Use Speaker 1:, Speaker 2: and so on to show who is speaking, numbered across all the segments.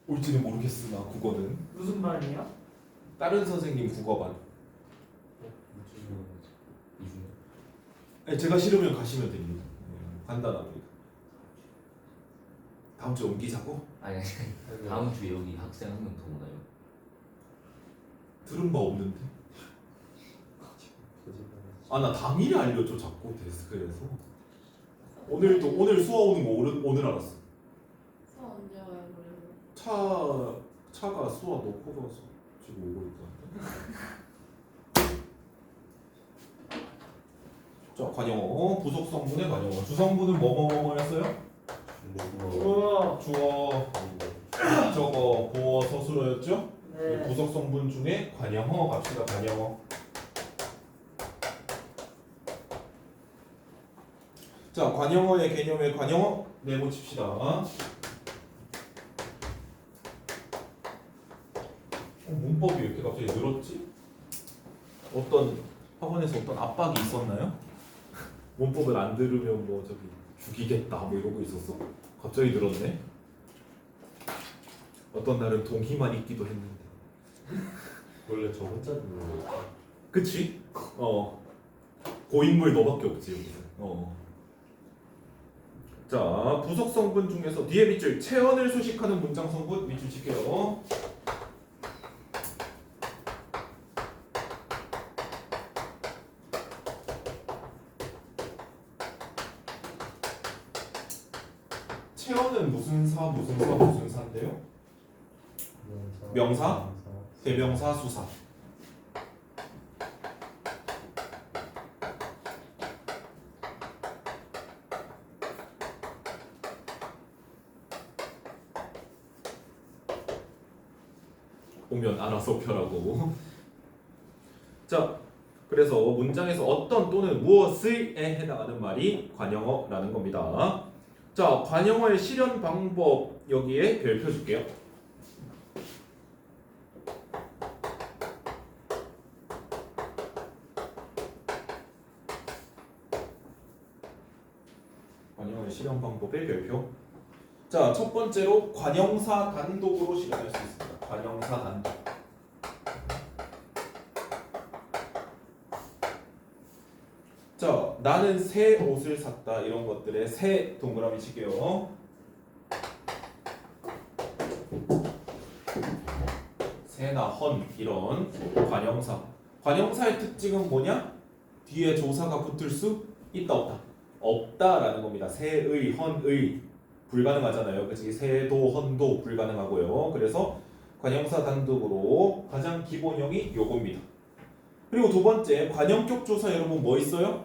Speaker 1: 올지는 모르겠으나 국어는
Speaker 2: 무슨 반이야?
Speaker 1: 다른 선생님 국어반. 아니, 제가 싫으면 가시면 됩니다. 간단합니다. 다음 주에 옮기자고?
Speaker 3: 아니 다음 주에 여기 학생 한 명 더 오나요?
Speaker 1: 들은 바 없는데. 아, 나 당일에 알려줘 자꾸 데스크에서. 오늘 수아 오는 거 오늘 알았어.
Speaker 4: 수업 언제 와요 그래서?
Speaker 1: 차가 수아 놓고 가서 지금 오고 있다. 자, 관영어 부속 성분의 관영어. 주성분은 뭐였어요?
Speaker 2: 우와.
Speaker 1: 주어. 저거 보어 서술어였죠?
Speaker 2: 네.
Speaker 1: 부속 성분 중에 관영어 갑시다. 관영어. 자, 관영어의 개념의 관영어 내보칩시다. 문법이 왜 이렇게 갑자기 늘었지? 어떤 학원에서 어떤 압박이 있었나요? 문법을 안 들으면 뭐 저기 죽이겠다 뭐 이러고 있었어. 갑자기 늘었네. 어떤 날은 동의만 있기도 했는데.
Speaker 5: 원래 저 혼자 듣는 거.
Speaker 1: 그치? 고인물 너밖에 없지 여기서. 자, 부속 성분 중에서 뒤에 밑줄 체언을 수식하는 문장 성분 밑줄 칠게요. 체언은 무슨 무슨 사인데요? 명사? 대명사, 수사. 보면 알아서 펴라고. 자, 그래서 문장에서 어떤 또는 무엇에 해당하는 말이 관영어라는 겁니다. 자, 관영어의 실현 방법 여기에 별표 줄게요. 관영어의 실현 방법의 별표. 자, 첫 번째로 관형사 단독으로 실현할 수 있습니다. 관형사 단독. 자, 나는 새 옷을 샀다. 이런 것들의 새 동그라미 칠게요. 새나 헌 이런 관형사. 관형사의 특징은 뭐냐? 뒤에 조사가 붙을 수 있다 없다. 없다라는 겁니다. 새의, 헌의 불가능하잖아요. 그래서 새도, 헌도 불가능하고요. 그래서 관형사 단독으로 가장 기본형이 요겁니다. 그리고 두 번째 관형격 조사 여러분 뭐 있어요?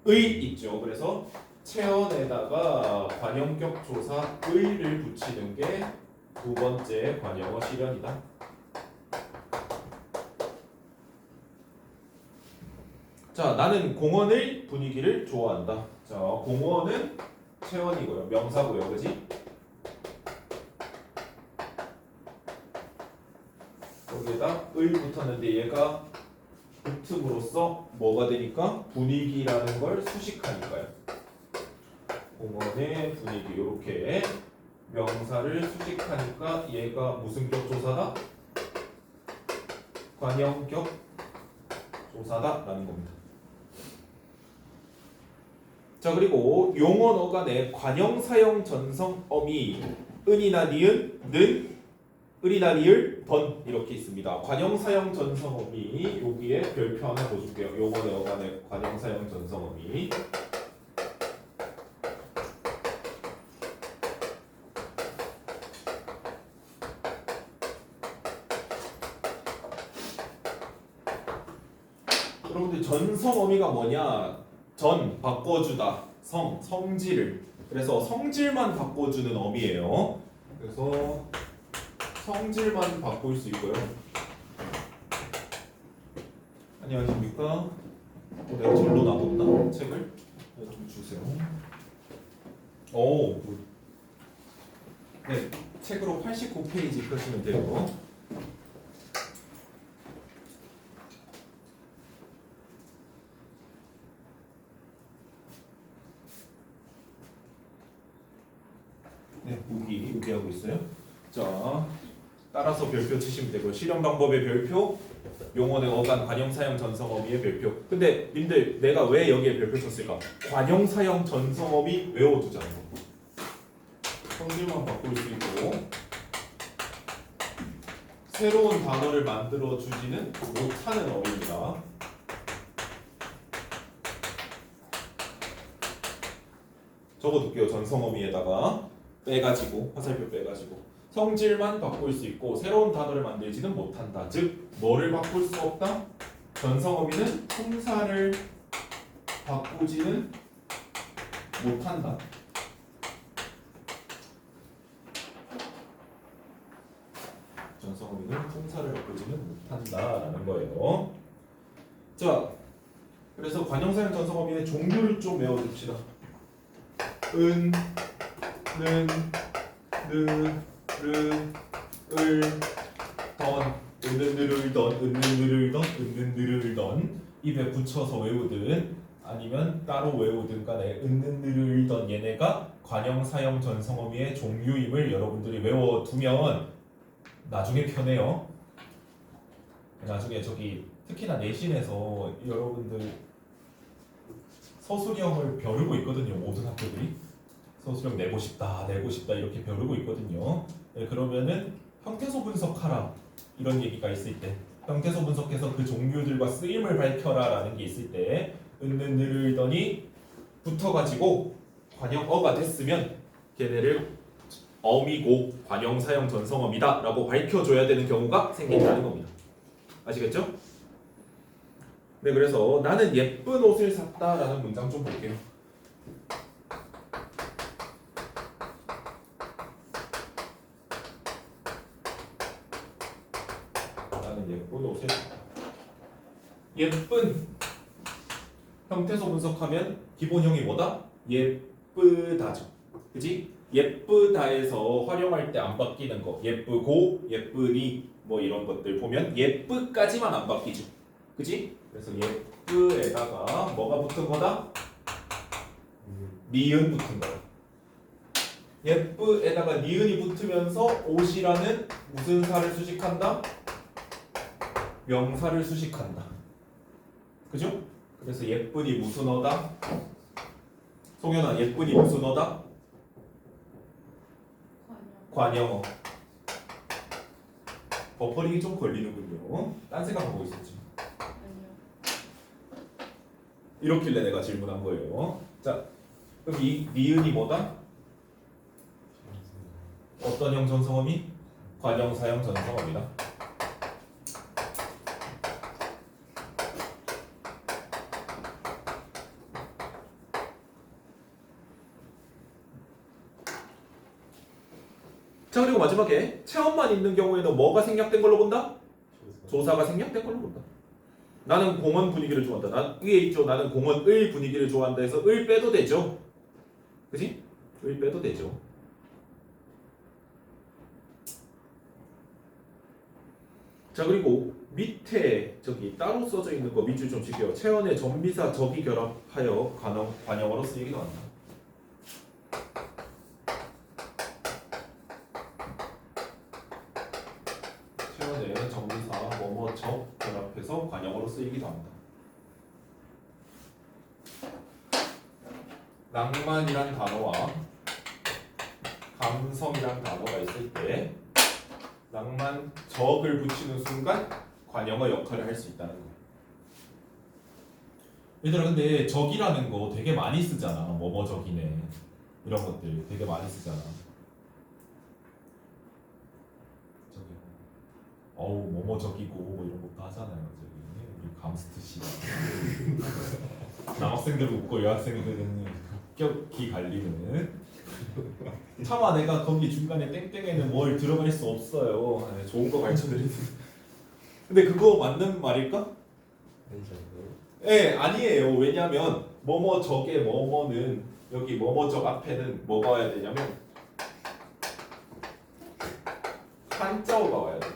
Speaker 1: 의 있죠. 그래서 체언에다가 관형격 조사 의를 붙이는 게 두 번째 관형어 실현이다. 자, 나는 공원의 분위기를 좋아한다. 자, 공원은 체언이고요. 명사고요. 그지? 여기에다 의 붙었는데 얘가 붙음으로써 뭐가 되니까 분위기라는 걸 수식하니까요. 공원의 분위기 이렇게 명사를 수식하니까 얘가 무슨 격 조사다? 관형격 조사다라는 겁니다. 자, 그리고 용언 어간의 관형 사형 전성 어미 은이나 니은 는 을이나 리을 던 이렇게 있습니다. 관형 사형 전성 어미 여기에 별표 하나 더 줄게요. 용언의 어간의 관형 사형 전성 어미. 여러분들 전성 어미가 뭐냐? 전 바꿔주다, 성질을. 그래서 성질만 바꿔주는 어미예요. 그래서 성질만 바꿀 수 있고요. 안녕하십니까? 내가 절로 놔뒀나? 책을? 좀 주세요. 오, 네, 책으로 89페이지 펴시면 돼요. 네, 여기 하고 있어요. 자, 따라서 별표 치시면 되고요. 실현 방법의 별표, 용어의 어간, 관형사형 전성어미의 별표. 근데 님들 내가 왜 여기에 별표 쳤을까? 관형사형 전성어미 외워두자는 거. 성질만 바꿀 수 있고 새로운 단어를 만들어 주지는 못하는 어미입니다. 적어둘게요. 전성어미에다가 빼가지고 화살표 빼가지고 성질만 바꿀 수 있고 새로운 단어를 만들지는 못한다. 즉 뭐를 바꿀 수 없다? 전성어미는 품사를 바꾸지는 못한다. 전성어미는 품사를 바꾸지는 못한다라는 거예요. 자, 그래서 관형사형 전성어미의 종류를 좀 외워둡시다. 은, 는, 느, 르, 을, 던, 은는느를 던, 은는느를 던, 은는느를 던 입에 붙여서 외우든 아니면 따로 외우든 간에 은는느를 던 얘네가 관형사형 전성어미의 종류임을 여러분들이 외워두면 나중에 편해요. 나중에 저기 특히나 내신에서 여러분들 서술형을 벼르고 있거든요. 모든 학교들이 서술형 내고 싶다 이렇게 벼르고 있거든요. 네, 그러면은 형태소 분석하라 이런 얘기가 있을 때 형태소 분석해서 그 종류들과 쓰임을 밝혀라라는 게 있을 때 은는느르더니 붙어가지고 관형어가 됐으면 걔네를 어미고 관형사형 전성어미다 라고 밝혀줘야 되는 경우가 생긴다는 겁니다. 아시겠죠? 네, 그래서 나는 예쁜 옷을 샀다 라는 문장 좀 볼게요. 나는 예쁜 옷을 샀다. 예쁜 형태소 분석하면 기본형이 뭐다? 예쁘다죠. 그지? 예쁘다에서 활용할 때 안 바뀌는 거 예쁘고 예쁘니 뭐 이런 것들 보면 예쁘까지만 안 바뀌죠. 그지? 그래서 예쁘에다가 뭐가 붙은 거다? 니은 붙은 거야. 예쁘에다가 니은이 붙으면서 옷이라는 무슨 사를 수식한다? 명사를 수식한다. 그죠? 그래서 예쁜이 무슨 어다? 송현아, 예쁜이 무슨 어다? 관형어. 버퍼링이 좀 걸리는군요. 딴 생각하고 있었지.
Speaker 4: 아니요.
Speaker 1: 이렇길래 내가 질문한 거예요. 자, 그럼 이 니은이 뭐다? 어떤 형 전성어미? 관형사형 전성어미다. 자, 그리고 마지막에 체험만 있는 경우에는 뭐가 생략된 걸로 본다? 조사가 생략된 걸로 본다. 나는 공원 분위기를 좋아한다. 난 위에 있죠. 나는 공원의 분위기를 좋아한다 해서 을 빼도 되죠. 그지? 을 빼도 되죠. 자, 그리고 밑에 저기 따로 써져 있는 거 밑줄 좀 칠게요. 체언의 전미사 적이 결합하여 관형어로 쓰이기도 한다. 체언의 전미사 뭐뭐 적 결합해서 관형어로 쓰이기도 한다. 낭만이란 단어와 감성이란 단어가 있을 때 낭만 적을 붙이는 순간 관형어 역할을 할 수 있다는 거예요. 얘들아, 근데 적이라는 거 되게 많이 쓰잖아. 뭐뭐 적이네 이런 것들 되게 많이 쓰잖아. 저기 어우 뭐뭐 적이고 뭐 이런 것도 하잖아요. 저기 우리 감스트 씨가 남학생들 웃고 여학생들은 급격히 갈리는. 차마 내가 거기 중간에 땡땡에는 뭘 들어갈 수 없어요. 네, 좋은 거 가르쳐드리는. 근데 그거 맞는 말일까? 예, 아니에요. 왜냐면 뭐뭐 적에 뭐뭐는 여기 뭐뭐 적 앞에는 뭐가 와야 되냐면 한자어가 와야 돼.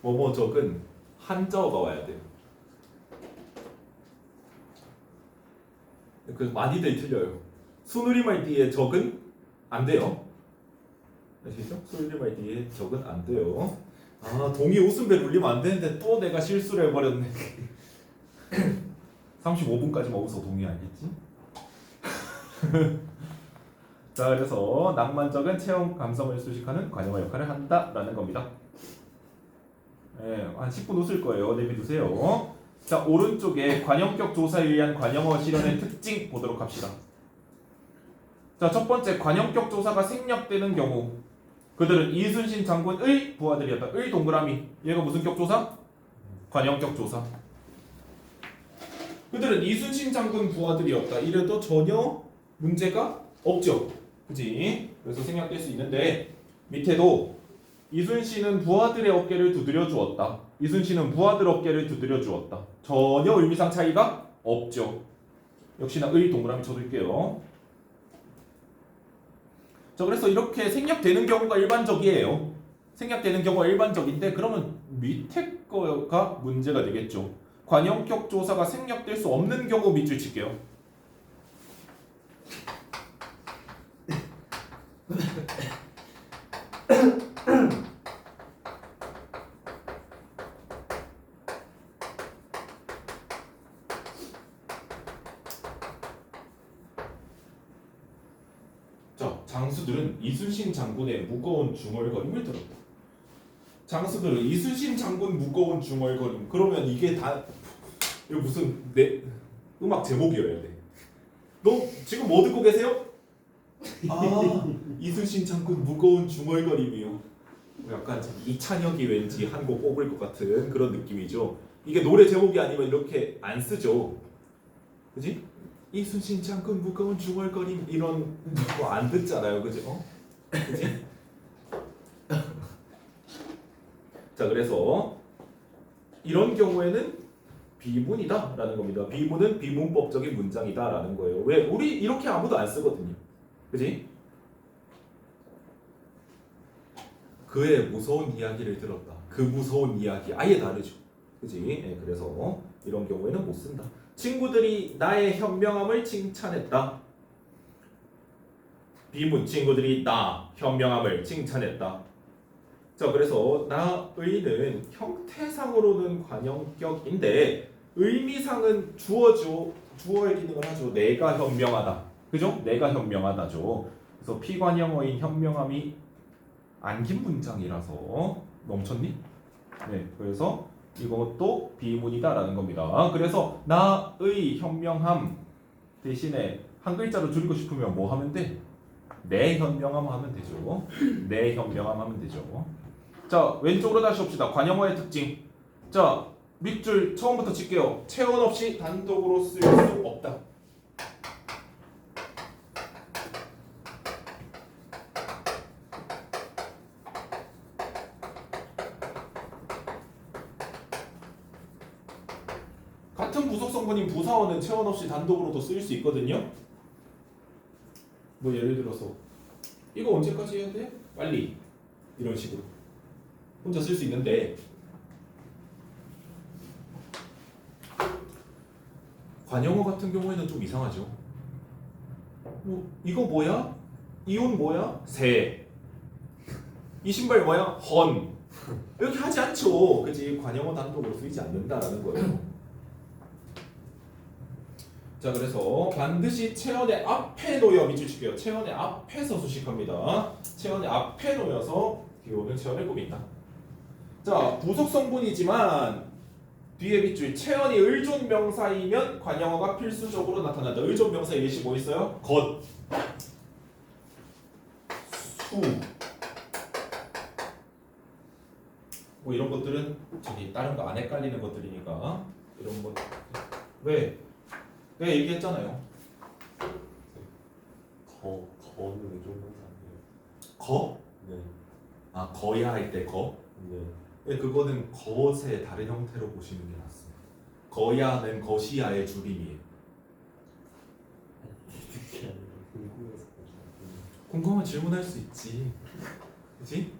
Speaker 1: 뭐뭐 적은 한자어가 와야 돼요. 그래서 많이들 틀려요. 순우리말 뒤에 적은 안 돼요. 아시죠? 소일말 뒤에 적은 안 돼요. 아 동의 웃음배 울리면 안 되는데 또 내가 실수를 해버렸네. 35분까지만 웃어 동의 알겠지? 자 그래서 낭만적인 체험 감성을 수식하는 관용어 역할을 한다라는 겁니다. 한 10분 웃을 거예요. 내비두세요. 자 오른쪽에 관용격 조사에 의한 관용어 실현의 특징 보도록 합시다. 자 첫 번째 관용격 조사가 생략되는 경우 그들은 이순신 장군의 부하들이었다. 의 동그라미 얘가 무슨 격 조사? 관용격 조사. 그들은 이순신 장군 부하들이었다. 이래도 전혀 문제가 없죠. 그지? 그래서 생략될 수 있는데 밑에도 이순신은 부하들의 어깨를 두드려 주었다. 이순신은 부하들 어깨를 두드려 주었다. 전혀 의미상 차이가 없죠. 역시나 의 동그라미 쳐둘게요. 자 그래서 이렇게 생략되는 경우가 일반적이에요. 생략되는 경우가 일반적인데 그러면 밑에 거가 문제가 되겠죠. 관용격 조사가 생략될 수 없는 경우 밑줄 칠게요. 자, 장수들은 이순신 장군의 무거운 중얼거림을 들었다. 장수들은 이순신 장군 무거운 중얼거림. 그러면 이게 다 이거 무슨 내 음악 제목이어야 돼. 너 지금 뭐 듣고 계세요? 아 이순신 장군 무거운 중얼거림이요. 약간 이찬혁이 왠지 한 곡 뽑을 것 같은 그런 느낌이죠. 이게 노래 제목이 아니면 이렇게 안 쓰죠. 그지? 이순신 장군 무거운 중얼거림 이런 거 안 듣잖아요. 그지? 그지? 자 그래서 이런 경우에는 비문이다라는 겁니다. 비문은 비문법적인 문장이다라는 거예요. 왜? 우리 이렇게 아무도 안 쓰거든요. 그지? 그의 무서운 이야기를 들었다. 그 무서운 이야기 아예 다르죠. 그지? 네, 그래서 이런 경우에는 못 쓴다. 친구들이 나의 현명함을 칭찬했다. 비문 친구들이 나 현명함을 칭찬했다. 자 그래서 나의는 형태상으로는 관용격인데 의미상은 주어의 기능을 하죠. 내가 현명하다. 그죠? 내가 현명하다죠. 그래서 피관형어인 현명함이 안긴 문장이라서 넘쳤니? 네, 그래서 이것도 비문이다라는 겁니다. 그래서 나의 현명함 대신에 한 글자로 줄이고 싶으면 뭐 하면 돼? 내 현명함 하면 되죠. 내 현명함 하면 되죠. 자 왼쪽으로 다시 옵시다. 관용어의 특징. 자 밑줄 처음부터 칠게요. 체온 없이 단독으로 쓸 수 없다. 같은 부속 성분인 부사어는 체온 없이 단독으로도 쓸 수 있거든요. 뭐 예를 들어서 이거 언제까지 해야 돼? 빨리 이런 식으로 혼자 쓸 수 있는데 관용어 같은 경우에는 좀 이상하죠. 뭐 이거 뭐야? 이 옷 뭐야? 새. 이 신발 뭐야? 헌. 이렇게 하지 않죠. 그지? 관용어 단독으로 쓰이지 않는다라는 거예요. 자 그래서 반드시 체언의 앞에 놓여 밑줄 칠게요. 체언의 앞에서 수식합니다. 체언의 앞에 놓여서 기호는 체언을 꾸민다. 자 부속 성분이지만 뒤에 밑줄 체언이 의존 명사이면 관용어가 필수적으로 나타난다. 의존 명사의 예시 뭐 있어요? 것, 수, 뭐 이런 것들은 저기 다른 거 안 헷갈리는 것들이니까 이런 것 왜? 내가 얘기했잖아요.
Speaker 5: 거는 의존명사 아니에요?
Speaker 1: 거?
Speaker 5: 네.
Speaker 1: 아 거야 할 때 거?
Speaker 5: 네.
Speaker 1: 네, 그거는 것의 다른 형태로 보시는 게 낫습니다. 거야는 거시야의 줄임이에요.
Speaker 5: 이렇게 아니라 궁금해서
Speaker 1: 궁금한 질문할 수 있지. 그치?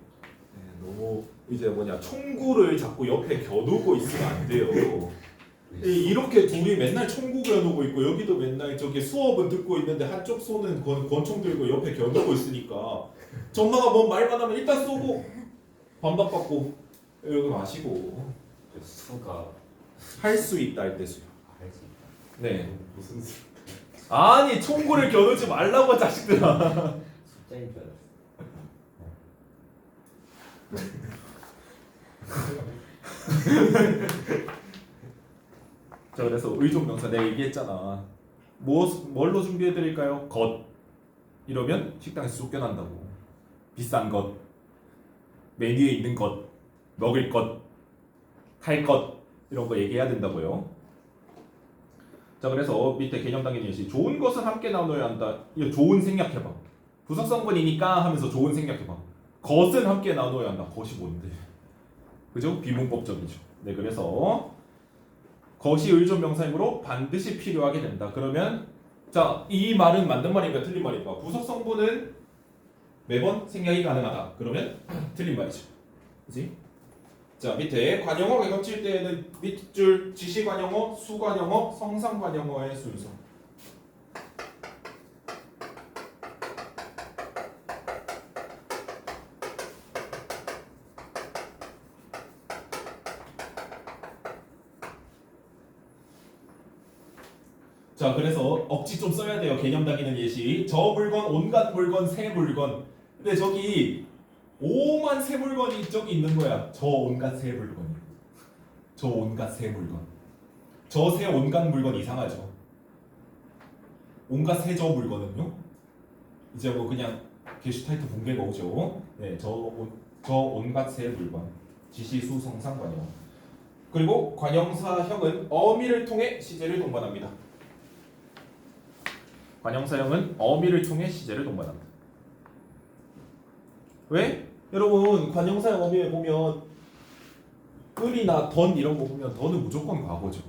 Speaker 1: 네, 너무 이제 총구를 자꾸 옆에 겨누고 있으면 안 돼요. 이렇게 둘이 맨날 총구 겨누고 있고 여기도 맨날 저기 수업은 듣고 있는데 한쪽 손은 권총 들고 옆에 겨누고 있으니까 전마가 뭔 말만 하면 일단 쏘고 반박받고 이러고 마시고
Speaker 3: 수가
Speaker 1: 할 수 있다 할 때 수요.
Speaker 3: 할 수 있다.
Speaker 1: 네.
Speaker 5: 무슨 수?
Speaker 1: 아니 총구를 겨누지 말라고 자식들아.
Speaker 3: 숫자인 줄 알았어.
Speaker 1: 자 그래서 의존명사 내가 얘기했잖아. 뭘로 준비해드릴까요? 것. 이러면 식당에서 쫓겨난다고. 비싼 것, 메뉴에 있는 것, 먹을 것, 할 것 이런 거 얘기해야 된다고요. 자 그래서 밑에 개념 당긴 예시 좋은 것은 함께 나눠야 한다. 이거 좋은 생략해봐. 부석성분이니까 하면서 좋은 생략해봐. 것은 함께 나눠야 한다. 것이 뭔데? 그죠? 비문법적이죠. 네 그래서 것이 의존명사이므로 반드시 필요하게 된다. 그러면 자 이 말은 맞는 말인가 틀린 말인가? 부석성분은 매번 생략이 가능하다. 그러면 틀린 말이죠. 그지? 자 밑에 관용어가 겹칠 때에는 밑줄 지시관용어, 수관용어, 성상관용어의 순서. 자 그래서 억지 좀 써야 돼요. 개념 다기는 예시. 저 물건, 온갖 물건, 새 물건. 근데 저기 오만 새 물건이 저기 있는 거야. 저 온갖 새 물건이. 저 온갖 새 물건. 저 새 온갖 물건 이상하죠. 온갖 새 저 물건은요. 이제 뭐 그냥 게슈탈트 붕괴가 오죠. 네, 저 온갖 새 물건. 지시수 성상관용. 그리고 관형사형은 어미를 통해 시제를 동반합니다. 관형사형은 어미를 통해 시제를 동반합니다. 왜? 여러분 관형사형 어미에 보면 을이나 던 이런 거 보면 던은 무조건 과거죠.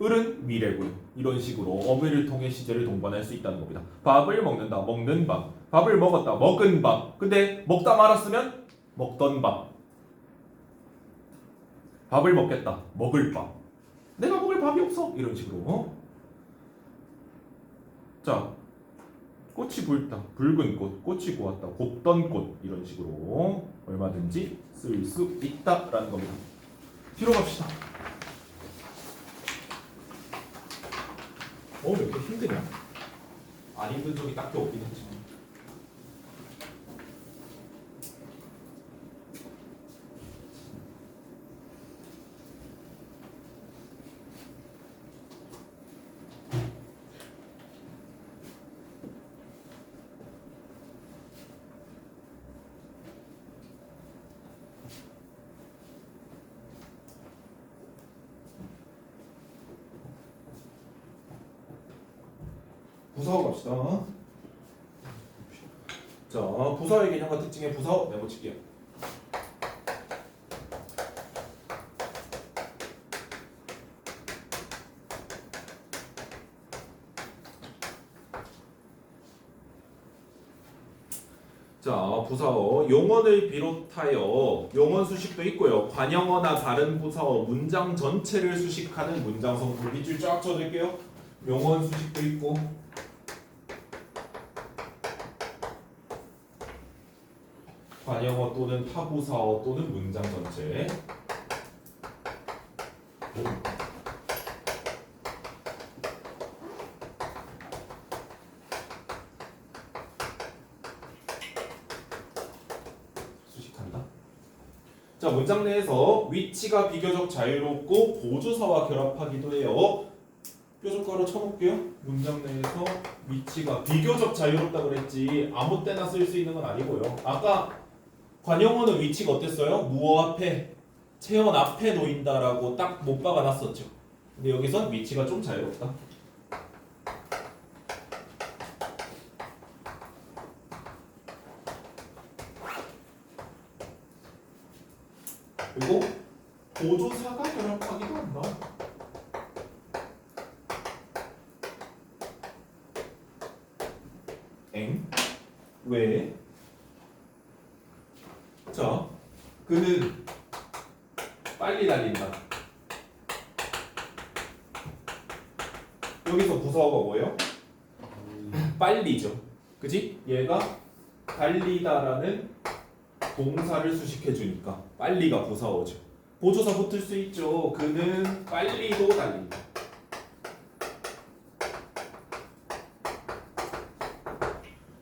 Speaker 1: 을은 미래고요. 이런 식으로 어미를 통해 시제를 동반할 수 있다는 겁니다. 밥을 먹는다. 먹는 밥. 밥을 먹었다. 먹은 밥. 근데 먹다 말았으면 먹던 밥. 밥을 먹겠다. 먹을 밥. 내가 먹을 밥이 없어. 이런 식으로. 자, 꽃이 불다. 붉은 꽃. 꽃이 고왔다. 곱던 꽃. 이런 식으로 얼마든지 쓸 수 있다라는 겁니다. 뒤로 갑시다. 왜 이렇게 힘드냐? 안 힘든 적이 딱히 없긴 했지만. 부사어 갑시다. 자, 부사어의 개념과 특징의 부사어 메모칠게요. 자, 부사어 용언을 비롯하여 용언 수식도 있고요. 관형어나 다른 부사어 문장 전체를 수식하는 문장 성분 밑줄 쫙 쳐줄게요. 용언 수식도 있고. 관형어 또는 타부사어 또는 문장 전체. 수식한다. 자, 문장 내에서 위치가 비교적 자유롭고 보조사와 결합하기도 해요. 뾰족가로 쳐놓을게요. 문장 내에서 위치가 비교적 자유롭다 그랬지 아무 때나 쓸 수 있는 건 아니고요. 아까 관형어는 위치가 어땠어요? 무어 앞에, 체언 앞에 놓인다라고 딱 못 박아놨었죠. 근데 여기선 위치가 좀 자유롭다. 그리고 보조사가 결합하기도 한다. 엥? 왜? 자, 그는 빨리 달린다. 여기서 부사어가 뭐예요? 빨리죠. 그지? 얘가 달리다라는 동사를 수식해 주니까 빨리가 부사어죠. 보조사 붙을 수 있죠. 그는 빨리도 달린다.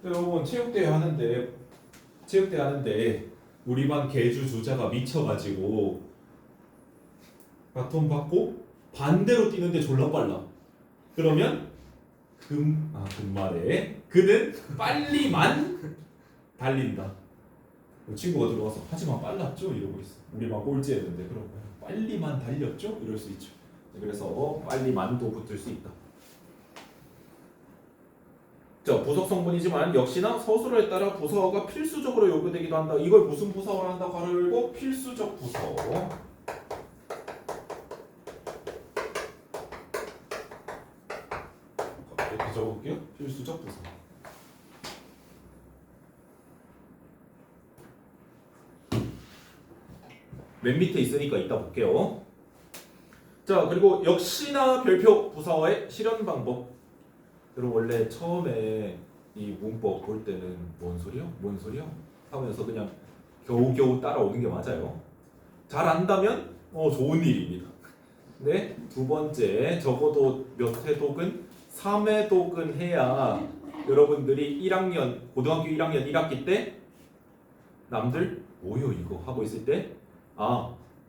Speaker 1: 여러분 체육대회 하는데 우리 반 개주 주자가 미쳐가지고 바톤 받고 반대로 뛰는데 졸라 빨라. 그러면 금말에 그는 빨리만 달린다. 친구가 들어와서 하지만 빨랐죠? 이러고 있어. 우리 반 꼴찌했는데 그런 거야. 빨리만 달렸죠? 이럴 수 있죠. 그래서 빨리만도 붙을 수 있다. 자, 부석 성분이지만 역시나 서술에 따라 부사어가 필수적으로 요구되기도 한다. 이걸 무슨 부사어를 한다고 가로 열고 필수적 부사어. 이렇게 적어볼게요. 필수적 부사어. 맨 밑에 있으니까 이따 볼게요. 자, 그리고 역시나 별표 부사어의 실현 방법. 여러분 원래 처음에 이 문법 볼 때는 뭔 소리야 하면서 그냥 겨우겨우 따라오는 게 맞아요. 잘 안다면 좋은 일입니다. 네, 두 번째 적어도 몇 회독은 3회독은 해야 여러분들이 1학년 고등학교 1학년 1학기 때 남들 뭐요 이거 하고 있을 때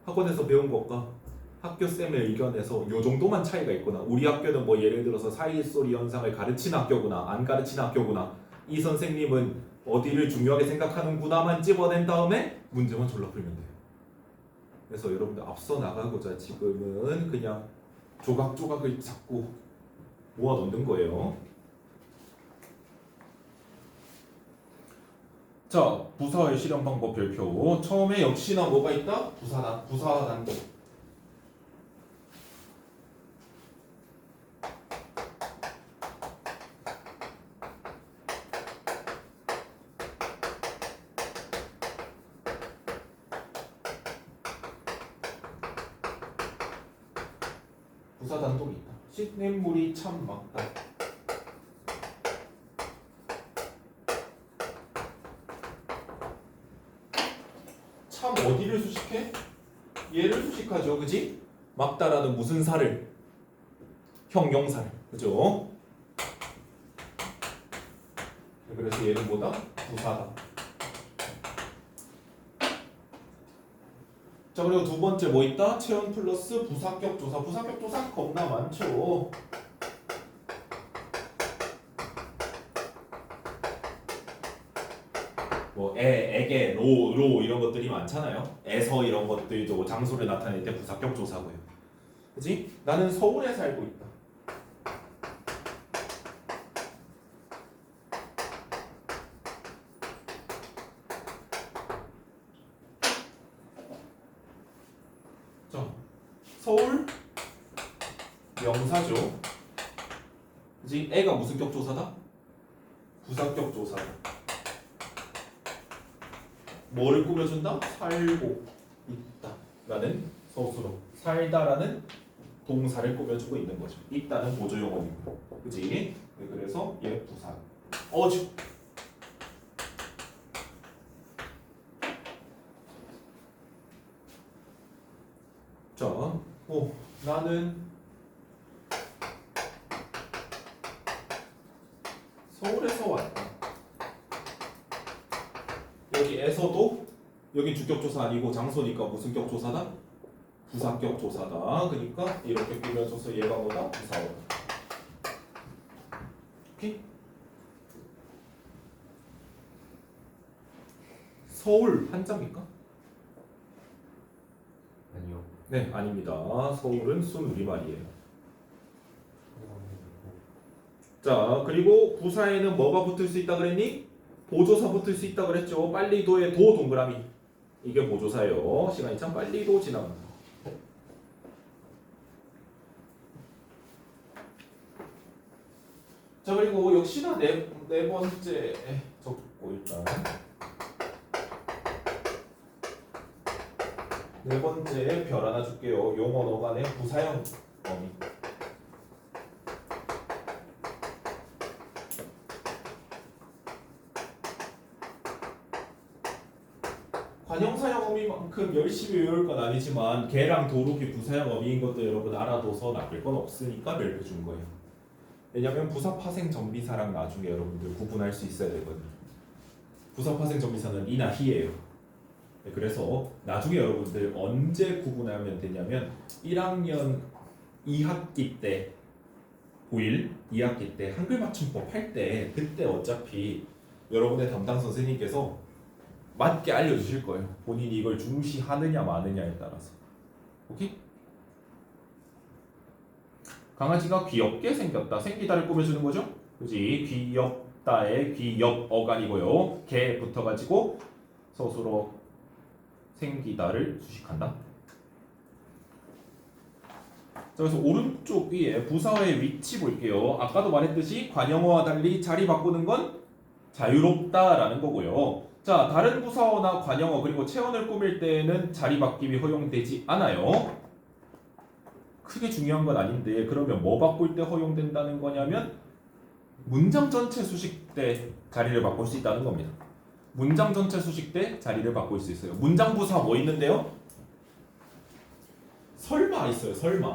Speaker 1: 학원에서 배운 것과 학교 쌤의 의견에서 요 정도만 차이가 있구나. 우리 학교는 뭐 예를 들어서 사이소리 현상을 가르치는 학교구나, 안 가르치는 학교구나. 이 선생님은 어디를 중요하게 생각하는구나만 집어낸 다음에 문제만 졸라 풀면 돼요. 그래서 여러분들 앞서 나가고자 지금은 그냥 조각조각을 잡고 모아 놓는 거예요. 자, 부사의 실현 방법 별표. 처음에 역시나 뭐가 있다? 부사 단독. 부사 단독이 있다. 시냇물이 참 막다. 참 어디를 수식해? 얘를 수식하죠, 그지? 막다라는 무슨 사를? 형용사를, 그죠? 그래서 얘는 뭐다? 부사다. 자, 그리고 두 번째 뭐 있다? 체온 플러스 부사격 조사. 부사격 조사 겁나 많죠. 뭐 에게, 로 이런 것들이 많잖아요. 에서 이런 것들도 장소를 나타낼 때 부사격 조사고요. 그지? 나는 서울에 살고 있다. 자, 서울 명사죠. 그지? 애가 무슨 격 조사다? 부사격 조사다. 뭐를 꾸며준다? 살고 있다 라는 서술어. 살다라는 동사를 꾸며주고 있는 거죠. 있다는 보조용어이고, 그지? 네, 그래서 얘 부사. 어주. 자, 나는 서울에서 왔다. 여기에서도 여기 주격조사 아니고 장소니까 무슨 격조사다? 부사격 조사다. 그러니까 이렇게 꾸며줘서 얘가 뭐다? 부사어다. 오케이? 서울 한자입니까?
Speaker 3: 아니요.
Speaker 1: 네, 아닙니다. 서울은 순우리말이에요. 자, 그리고 부사에는 뭐가 붙을 수 있다 그랬니? 보조사 붙을 수 있다 그랬죠. 빨리도의 도 동그라미. 이게 보조사예요. 시간이 참 빨리도 지나간다. 자, 그리고 역시나 네 번째 적고 일단 네 번째 별 하나 줄게요. 용언어 간의 부사형 어미. 관형사형 어미만큼 열심히 외울 건 아니지만 개랑 도둑이 부사형 어미인 것도 여러분 알아둬서 나쁠 건 없으니까 멜표 준 거예요. 왜냐면 부사 파생 정비사랑 나중에 여러분들 구분할 수 있어야 되거든요. 부사 파생 정비사는 이나 히예요. 네, 그래서 나중에 여러분들 언제 구분하면 되냐면 1학년 2학기 때 고1 2학기 때 한글 맞춤법 할 때 그때 어차피 여러분의 담당 선생님께서 맞게 알려주실 거예요. 본인이 이걸 중시하느냐 마느냐에 따라서. 오케이? 강아지가 귀엽게 생겼다. 생기다를 꾸며주는 거죠? 그지? 귀엽다의 귀엽 어간이고요. 개 붙어가지고 서술어 생기다를 수식한다. 자, 그래서 오른쪽 위에 부사어의 위치 볼게요. 아까도 말했듯이 관형어와 달리 자리 바꾸는 건 자유롭다라는 거고요. 자, 다른 부사어나 관형어 그리고 체언을 꾸밀 때에는 자리 바뀜이 허용되지 않아요. 크게 중요한 건 아닌데 그러면 뭐 바꿀 때 허용된다는 거냐면 문장 전체 수식 때 자리를 바꿀 수 있다는 겁니다. 문장 전체 수식 때 자리를 바꿀 수 있어요. 문장 부사 뭐 있는데요? 설마 있어요. 설마.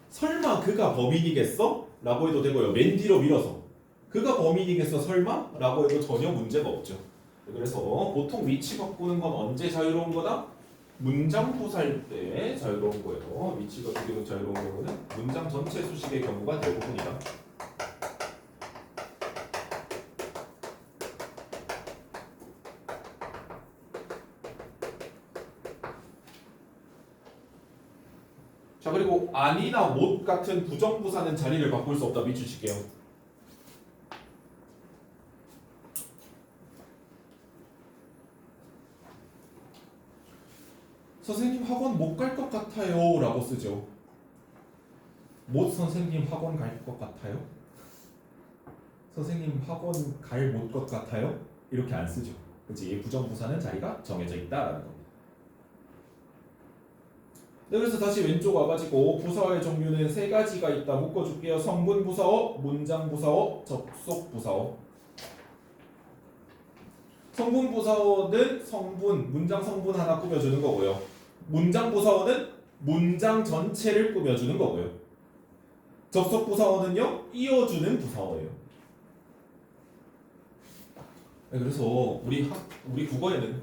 Speaker 1: 설마 그가 범인이겠어? 라고 해도 되고요. 맨 뒤로 밀어서 그가 범인이겠어 설마? 라고 해도 전혀 문제가 없죠. 그래서 보통 위치 바꾸는 건 언제 자유로운 거다? 문장 부사일 때 자유로운 거예요. 위치가 두 개로 자유로운 경우는 문장 전체 수식의 경우가 대부분이다. 자, 그리고 아니나 못 같은 부정부사는 자리를 바꿀 수 없다. 밑줄칠게요. 선생님 학원 못 갈 것 같아요 라고 쓰죠. 못 선생님 학원 갈 것 같아요? 선생님 학원 갈 못 것 같아요? 이렇게 안 쓰죠. 그치? 부정부사는 자리가 정해져 있다라는 겁니다. 네, 그래서 다시 왼쪽 와가지고 부사어의 종류는 세 가지가 있다. 묶어줄게요. 성분 부사어, 문장 부사어, 접속 부사어. 성분 부사어는 성분, 문장 성분 하나 꾸며주는 거고요. 문장 부사어는 문장 전체를 꾸며주는 거고요. 접속 부사어는요, 이어주는 부사어예요. 네, 그래서 우리 국어에는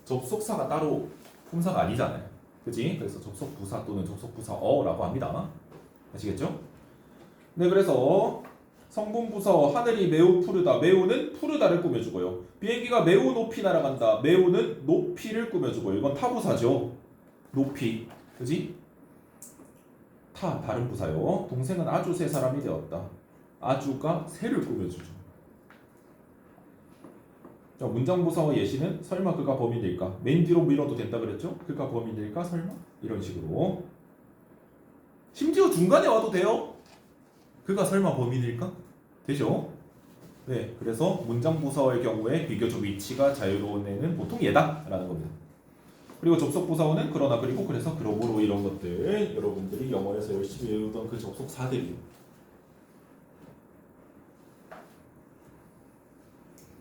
Speaker 1: 접속사가 따로 품사가 아니잖아요. 그치? 그래서 접속 부사 또는 접속 부사어라고 합니다. 아시겠죠? 네, 그래서 성분 부사어 하늘이 매우 푸르다. 매우는 푸르다를 꾸며주고요. 비행기가 매우 높이 날아간다. 매우는 높이를 꾸며주고요. 이건 타부사죠. 높이. 그지? 타 다른 부사요. 동생은 아주 새 사람이 되었다. 아주가 새를 꾸며주죠. 자, 문장 부사어 예시는 설마 그가 범인일까? 맨 뒤로 밀어도 된다 그랬죠? 그가 범인일까? 설마? 이런 식으로. 심지어 중간에 와도 돼요. 그가 설마 범인일까? 되죠? 네, 그래서 문장 부사어의 경우에 비교적 위치가 자유로운 애는 보통 얘다라는 겁니다. 그리고 접속 부사어는 그러나 그리고 그래서 그러므로 이런 것들 여러분들이 영어에서 열심히 외우던 그 접속사들이요.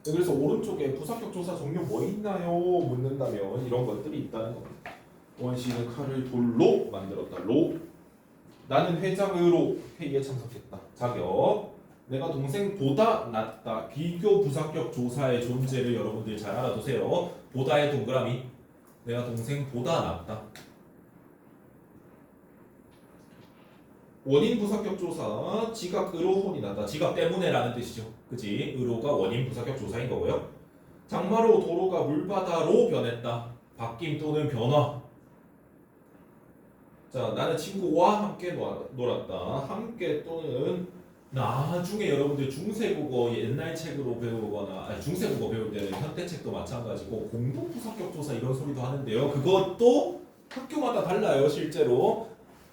Speaker 1: 네, 그래서 오른쪽에 부사격 조사 종류 뭐 있나요? 묻는다면 이런 것들이 있다는 겁니다. 원씨는 칼을 돌로 만들었다. 로. 나는 회장으로 회의에 참석했다. 자격. 내가 동생보다 낫다. 비교 부사격 조사의 존재를 여러분들 잘 알아두세요. 보다의 동그라미. 내가 동생보다 낫다. 원인 부사격 조사. 지각으로 혼이 나다. 지각 때문에라는 뜻이죠. 그치? 의로가 원인 부사격 조사인 거고요. 장마로 도로가 물바다로 변했다. 바뀜 또는 변화. 자, 나는 친구와 함께 놀았다. 함께 또는 나중에 여러분들 중세국어 옛날 책으로 배우거나 중세국어 배울 때는 현대책도 마찬가지고 공동부사격 조사 이런 소리도 하는데요. 그것도 학교마다 달라요. 실제로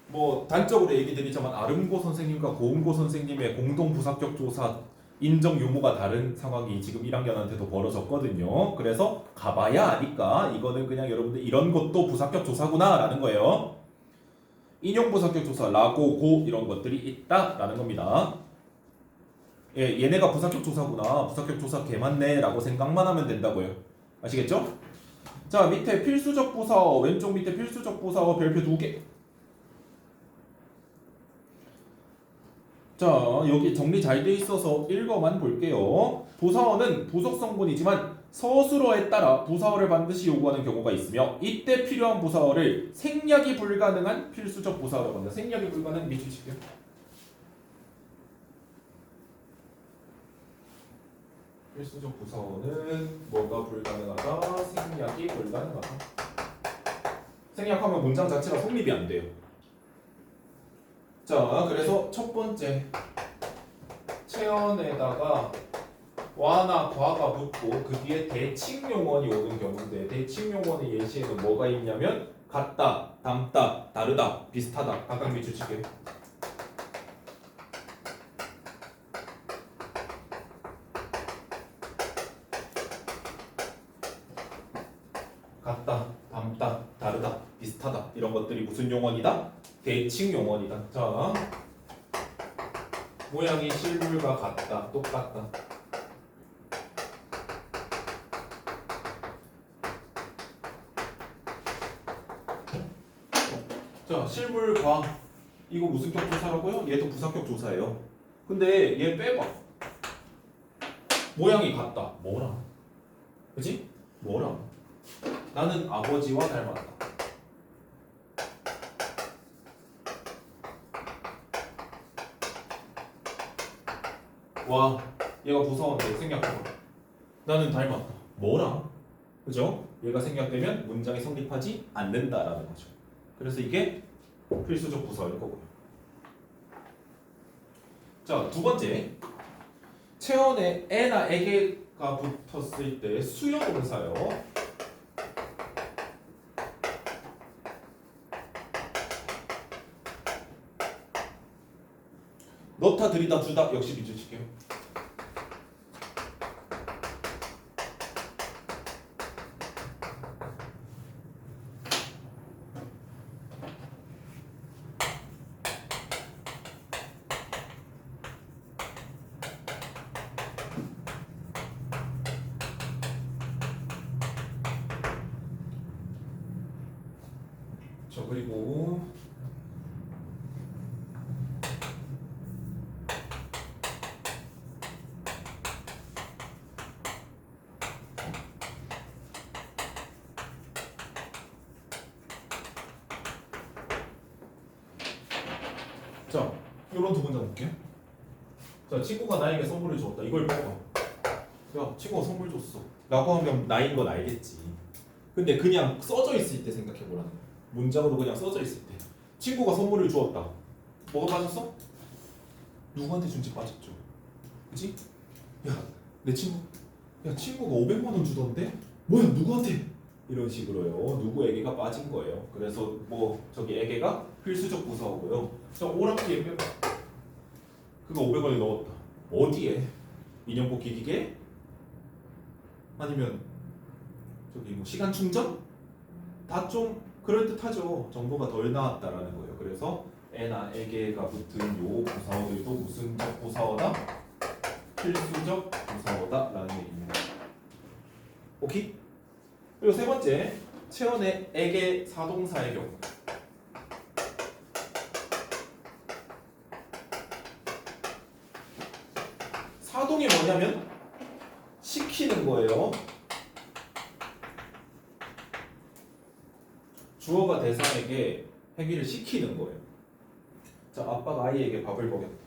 Speaker 1: 뭐 단적으로 얘기 드리자면 아름고 선생님과 고음고 선생님의 공동부사격 조사 인정 유무가 다른 상황이 지금 1학년한테도 벌어졌거든요. 그래서 가봐야 아니까 이거는 그냥 여러분들 이런 것도 부사격 조사구나 라는 거예요. 인용 부사격 조사, 라고, 고 이런 것들이 있다라는 겁니다. 예, 얘네가 부사격 조사구나. 부사격 조사 개 많네 라고 생각만 하면 된다고요. 아시겠죠? 자, 밑에 필수적 부사어, 왼쪽 밑에 필수적 부사어 별표 2개. 자, 여기 정리 잘 돼 있어서 읽어만 볼게요. 부사어는 부속 성분이지만 서술어에 따라 부사어를 반드시 요구하는 경우가 있으며 이때 필요한 부사어를 생략이 불가능한 필수적 부사어라고 합니다. 생략이 불가능 밑줄 칠게요. 필수적 부사어는 뭐가 불가능하다? 생략이 불가능하다. 생략하면 문장 자체가 성립이 안 돼요. 자, 그래서 첫 번째 체언에다가 와나 과가 붙고 그 뒤에 대칭 용언이 오는 경우인데 대칭 용언의 예시에는 뭐가 있냐면 같다, 닮다, 다르다, 비슷하다. 각각 밑줄 칠게요. 같다, 닮다, 다르다, 비슷하다 이런 것들이 무슨 용언이다? 대칭 용언이다. 자, 모양이 실물과 같다, 똑같다. 자, 실물과 이거 무슨 격 조사라고요? 얘도 부사격 조사예요. 근데 얘 빼봐. 모양이 같다. 뭐랑? 그지? 뭐랑? 나는 아버지와 닮았다. 와, 얘가 부사어인데 생략해봐. 나는 닮았다. 뭐랑? 그죠? 얘가 생략되면 문장이 성립하지 않는다라는 거죠. 그래서 이게 필수적 부사일 거고요. 자, 두 번째. 체언에 에나 에게가 붙었을 때 수형동사요. 넣다, 들이다, 주다 역시 밑줄 칠게요. 자, 그리고 자, 이런 두 문장 볼게요. 자, 친구가 나에게 선물을 줬다. 이걸 봐봐. 야, 친구가 선물 줬어. 라고 하면 나인 건 알겠지. 근데 그냥 써져 있을 때 생각해 보라는 거야. 문장으로 그냥 써져 있을 때. 친구가 선물을 주었다. 뭐가 빠졌어? 누구한테 준지 빠졌죠. 그치? 야, 내 친구. 야, 친구가 500만 원 주던데? 뭐야, 누구한테? 이런 식으로요. 누구에게가 빠진 거예요. 그래서 뭐 저기 에게가 필수적 부사고요. 자, 오락기에 빼봐. 그거 500원에 넣었다. 어디에? 인형 뽑기 기계? 아니면 저기 뭐 시간 충전? 다 좀 그럴듯하죠. 정보가 덜 나왔다라는 거예요. 그래서 에나 에게가 붙은 요 부사어들도 무슨 적 부사어다? 필수적 부사어다라는 얘기입니다. 오케이? 그리고 세 번째, 체언의 에게 사동사의 경우. 사동이 뭐냐면 시키는 거예요. 주어가 대상에게 행위를 시키는 거예요. 자, 아빠가 아이에게 밥을 먹였다.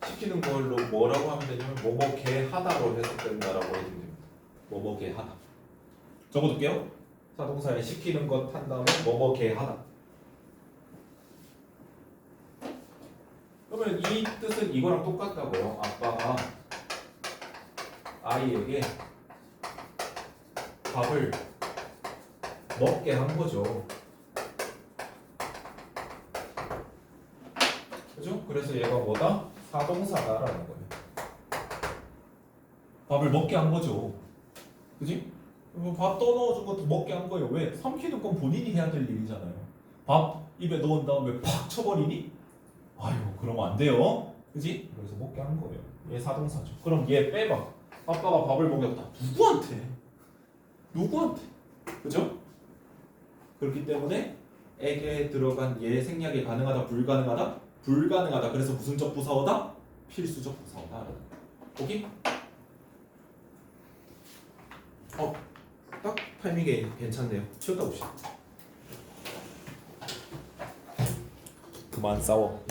Speaker 1: 시키는 걸로 뭐라고 하면 되냐면 뭐뭐게 하다로 해석된다라고 해주면 됩니다. 뭐뭐게 하다. 적어둘게요. 사동사에 시키는 것 한 다음에 뭐뭐게 하다. 그러면 이 뜻은 이거랑 똑같다고요. 아빠가 아이에게 밥을 먹게 한 거죠. 그죠? 그래서 얘가 뭐다? 사동사다라는 거예요. 밥을 먹게 한 거죠. 그지? 밥 떠넣어준 것도 먹게 한 거예요. 왜? 삼키는 건 본인이 해야 될 일이잖아요. 밥 입에 넣은 다음에 팍 쳐버리니? 아유 그러면 안 돼요. 그지? 그래서 먹게 한 거예요. 얘 사동사죠. 그럼 얘 빼봐. 아빠가 밥을 먹였다. 누구한테? 누구한테? 그죠? 그렇기 때문에 에게 들어간 얘 생략이 가능하다 불가능하다? 불가능하다. 그래서 무슨적 부사어다? 필수적 부사어다. 오케이? 딱 타이밍이 괜찮네요. 치웠다 봅시다. 그만 싸워.